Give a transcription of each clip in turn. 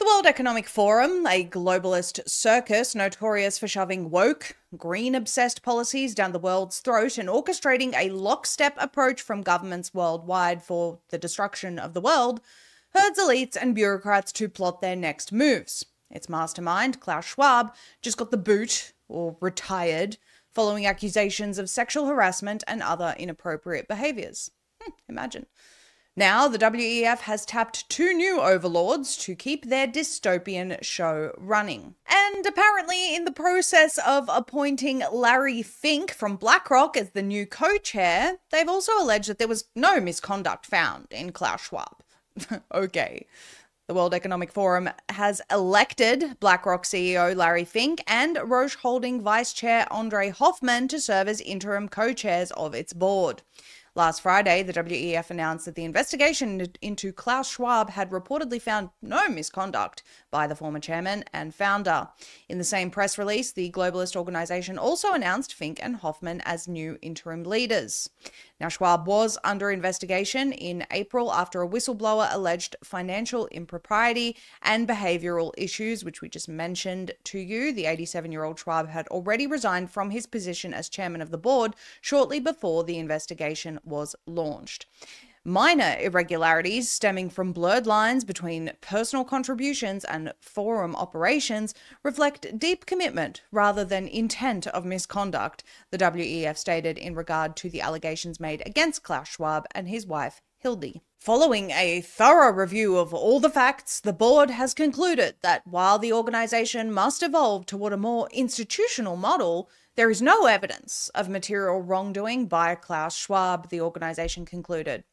The World Economic Forum, a globalist circus notorious for shoving woke, green-obsessed policies down the world's throat and orchestrating a lockstep approach from governments worldwide for the destruction of the world, herds elites and bureaucrats to plot their next moves. Its mastermind, Klaus Schwab, just got the boot, or retired, following accusations of sexual harassment and other inappropriate behaviours. Imagine. Now, the WEF has tapped two new overlords to keep their dystopian show running. And apparently, in the process of appointing Larry Fink from Blackrock as the new co-chair, they've also alleged that there was no misconduct found in Klaus Schwab. Okay. The World Economic Forum has elected Blackrock CEO Larry Fink and Roche Holding Vice Chair André Hoffmann to serve as interim co-chairs of its board. Last Friday, the WEF announced that the investigation into Klaus Schwab had reportedly found no misconduct by the former chairman and founder. In the same press release, the globalist organization also announced Fink and Hoffmann as new interim leaders. Now, Schwab was under investigation in April after a whistleblower alleged financial impropriety and behavioral issues, which we just mentioned to you. The 87-year-old Schwab had already resigned from his position as chairman of the board shortly before the investigation was launched. Minor irregularities stemming from blurred lines between personal contributions and forum operations reflect deep commitment rather than intent of misconduct, the WEF stated in regard to the allegations made against Klaus Schwab and his wife, Hildy. Following a thorough review of all the facts, the board has concluded that while the organization must evolve toward a more institutional model, there is no evidence of material wrongdoing by Klaus Schwab, the organization concluded.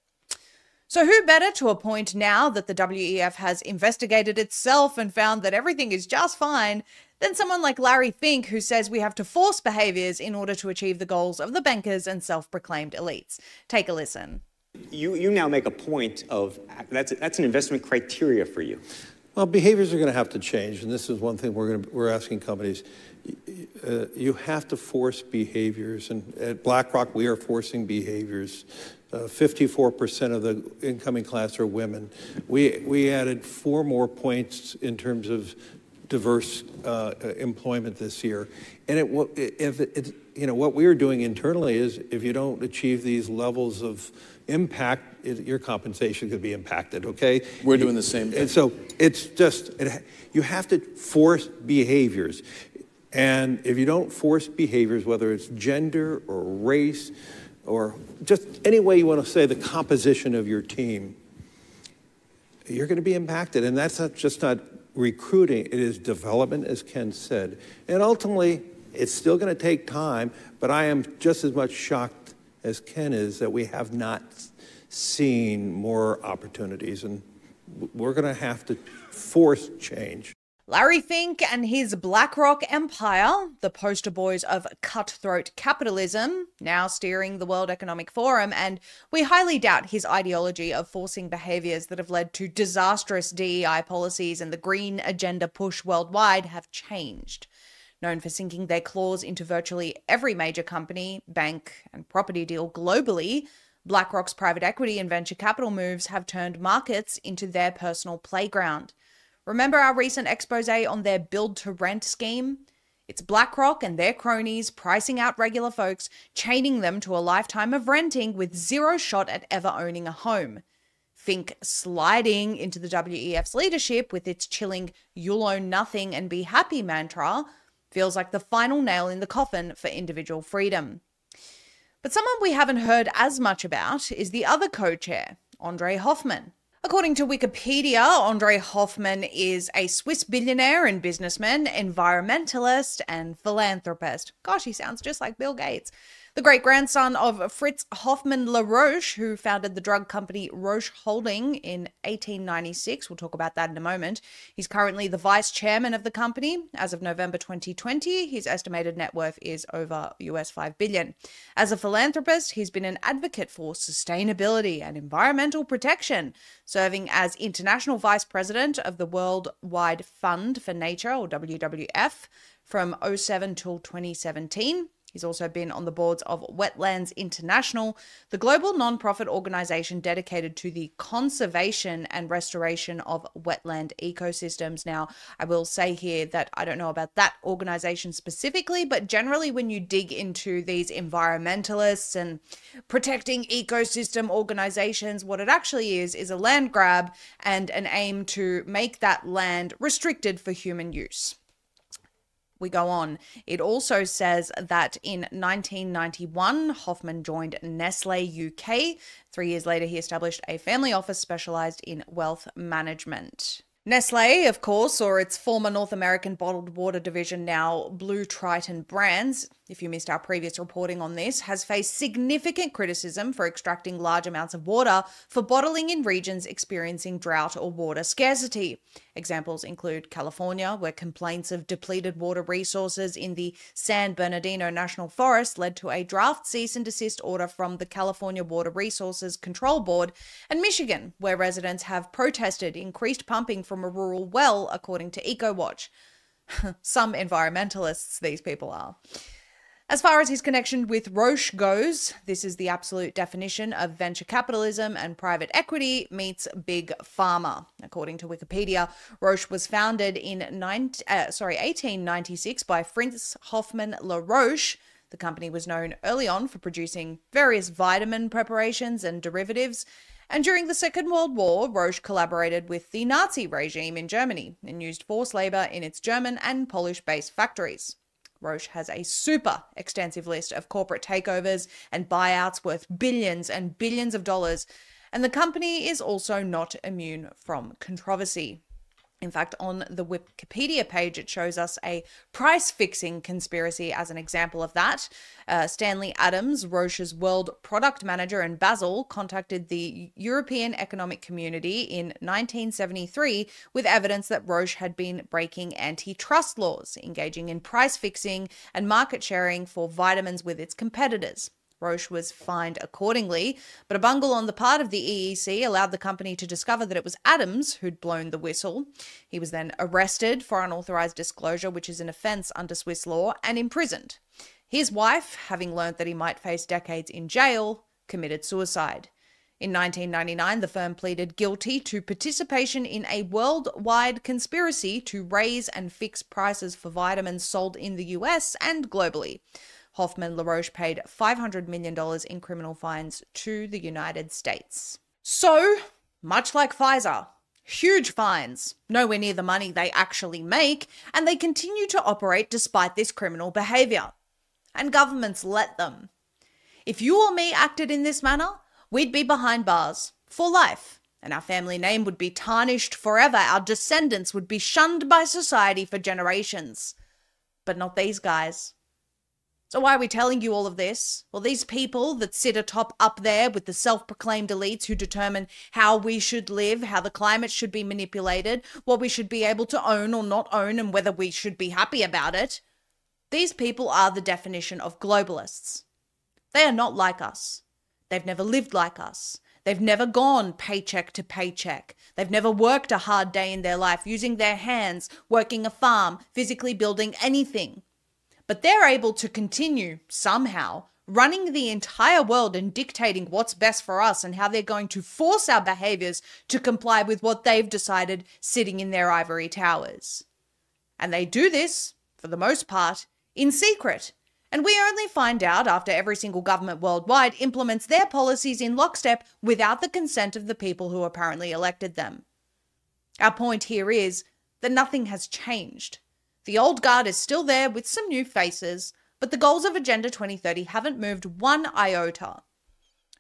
So who better to appoint now that the WEF has investigated itself and found that everything is just fine than someone like Larry Fink, who says we have to force behaviors in order to achieve the goals of the bankers and self-proclaimed elites. Take a listen. You now make a point of that's an investment criteria for you. Well, behaviors are going to have to change, and this is one thing we're asking companies. You have to force behaviors, and at Blackrock we are forcing behaviors. 54% of the incoming class are women. We added 4 more points in terms of diverse employment this year. And what we are doing internally is if you don't achieve these levels of impact, your compensation could be impacted, okay? We're doing the same thing. And so it's just, you have to force behaviors. And if you don't force behaviors, whether it's gender or race, or just any way you want to say the composition of your team, you're going to be impacted. And that's not recruiting, it is development, as Ken said. And ultimately, it's still going to take time, but I am just as much shocked as Ken is that we have not seen more opportunities. And we're going to have to force change. Larry Fink and his Blackrock empire, the poster boys of cutthroat capitalism, now steering the World Economic Forum, and we highly doubt his ideology of forcing behaviours that have led to disastrous DEI policies and the green agenda push worldwide have changed. Known for sinking their claws into virtually every major company, bank, and property deal globally, BlackRock's private equity and venture capital moves have turned markets into their personal playground. Remember our recent expose on their build-to-rent scheme? It's BlackRock and their cronies pricing out regular folks, chaining them to a lifetime of renting with zero shot at ever owning a home. Fink sliding into the WEF's leadership with its chilling "you'll own nothing and be happy" mantra feels like the final nail in the coffin for individual freedom. But someone we haven't heard as much about is the other co-chair, André Hoffmann. According to Wikipedia, André Hoffmann is a Swiss billionaire and businessman, environmentalist, and philanthropist. Gosh, he sounds just like Bill Gates. The great-grandson of Fritz Hoffmann La Roche, who founded the drug company Roche Holding in 1896. We'll talk about that in a moment. He's currently the vice chairman of the company. As of November 2020, his estimated net worth is over US $5 billion. As a philanthropist, he's been an advocate for sustainability and environmental protection, serving as international vice president of the Worldwide Fund for Nature, or WWF, from 2007 till 2017. He's also been on the boards of Wetlands International, the global non-profit organization dedicated to the conservation and restoration of wetland ecosystems. Now, I will say here that I don't know about that organization specifically, but generally when you dig into these environmentalists and protecting ecosystem organizations, what it actually is a land grab and an aim to make that land restricted for human use. We go on. It also says that in 1991, Hoffmann joined Nestle UK. 3 years later, he established a family office specialized in wealth management. Nestle, of course, or its former North American bottled water division, now Blue Triton Brands, if you missed our previous reporting on this, has faced significant criticism for extracting large amounts of water for bottling in regions experiencing drought or water scarcity. Examples include California, where complaints of depleted water resources in the San Bernardino National Forest led to a draft cease and desist order from the California Water Resources Control Board, and Michigan, where residents have protested increased pumping from a rural well, according to EcoWatch. Some environmentalists, these people are. As far as his connection with Roche goes, this is the absolute definition of venture capitalism and private equity meets big pharma. According to Wikipedia, Roche was founded in 1896 by Franz Hoffmann La Roche. The company was known early on for producing various vitamin preparations and derivatives. And during the Second World War, Roche collaborated with the Nazi regime in Germany and used forced labor in its German and Polish-based factories. Roche has a super extensive list of corporate takeovers and buyouts worth billions and billions of dollars, and the company is also not immune from controversy. In fact, on the Wikipedia page, it shows us a price-fixing conspiracy as an example of that. Stanley Adams, Roche's world product manager in Basel, contacted the European Economic Community in 1973 with evidence that Roche had been breaking antitrust laws, engaging in price-fixing and market sharing for vitamins with its competitors. Roche was fined accordingly, but a bungle on the part of the EEC allowed the company to discover that it was Adams who'd blown the whistle. He was then arrested for unauthorized disclosure, which is an offense under Swiss law, and imprisoned. His wife, having learnt that he might face decades in jail, committed suicide. In 1999, the firm pleaded guilty to participation in a worldwide conspiracy to raise and fix prices for vitamins sold in the US and globally. Hoffmann La Roche paid $500 million in criminal fines to the United States. So, much like Pfizer, huge fines, nowhere near the money they actually make, and they continue to operate despite this criminal behavior. And governments let them. If you or me acted in this manner, we'd be behind bars for life, and our family name would be tarnished forever. Our descendants would be shunned by society for generations. But not these guys. So why are we telling you all of this? Well, these people that sit atop up there with the self-proclaimed elites who determine how we should live, how the climate should be manipulated, what we should be able to own or not own, and whether we should be happy about it. These people are the definition of globalists. They are not like us. They've never lived like us. They've never gone paycheck to paycheck. They've never worked a hard day in their life using their hands, working a farm, physically building anything. But they're able to continue, somehow, running the entire world and dictating what's best for us and how they're going to force our behaviors to comply with what they've decided sitting in their ivory towers. And they do this, for the most part, in secret. And we only find out after every single government worldwide implements their policies in lockstep without the consent of the people who apparently elected them. Our point here is that nothing has changed. The old guard is still there with some new faces, but the goals of Agenda 2030 haven't moved one iota.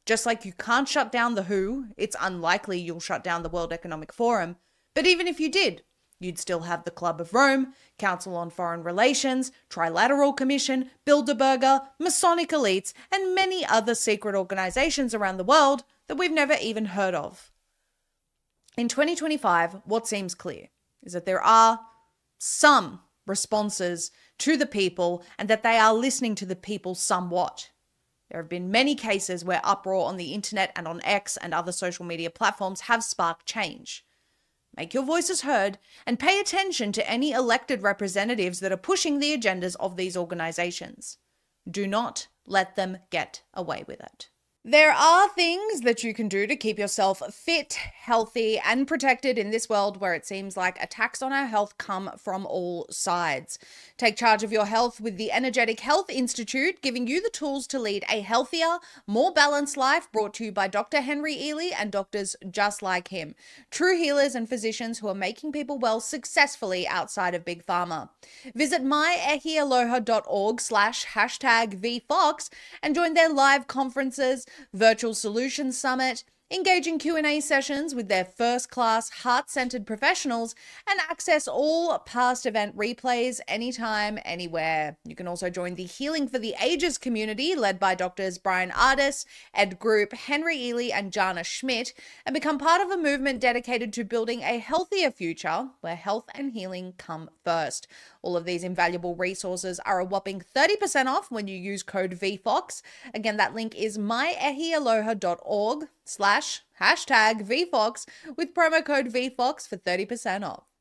Just like you can't shut down the WHO, it's unlikely you'll shut down the World Economic Forum, but even if you did, you'd still have the Club of Rome, Council on Foreign Relations, Trilateral Commission, Bilderberger, Masonic elites, and many other secret organizations around the world that we've never even heard of. In 2025, what seems clear is that there are some responses to the people and that they are listening to the people somewhat. There have been many cases where uproar on the internet and on X and other social media platforms have sparked change. Make your voices heard and pay attention to any elected representatives that are pushing the agendas of these organizations. Do not let them get away with it. There are things that you can do to keep yourself fit, healthy, and protected in this world where it seems like attacks on our health come from all sides. Take charge of your health with the Energetic Health Institute, giving you the tools to lead a healthier, more balanced life, brought to you by Dr. Henry Ealy and doctors just like him. True healers and physicians who are making people well successfully outside of Big Pharma. Visit myehialoha.org/#VFox and join their live conferences, virtual solutions summit, engaging Q&A sessions with their first-class, heart-centered professionals, and access all past event replays anytime, anywhere. You can also join the Healing for the Ages community led by Drs. Brian Ardis, Ed Group, Henry Ealy, and Jana Schmidt, and become part of a movement dedicated to building a healthier future where health and healing come first. All of these invaluable resources are a whopping 30% off when you use code VFOX. Again, that link is myehialoha.org/#VFox with promo code VFox for 30% off.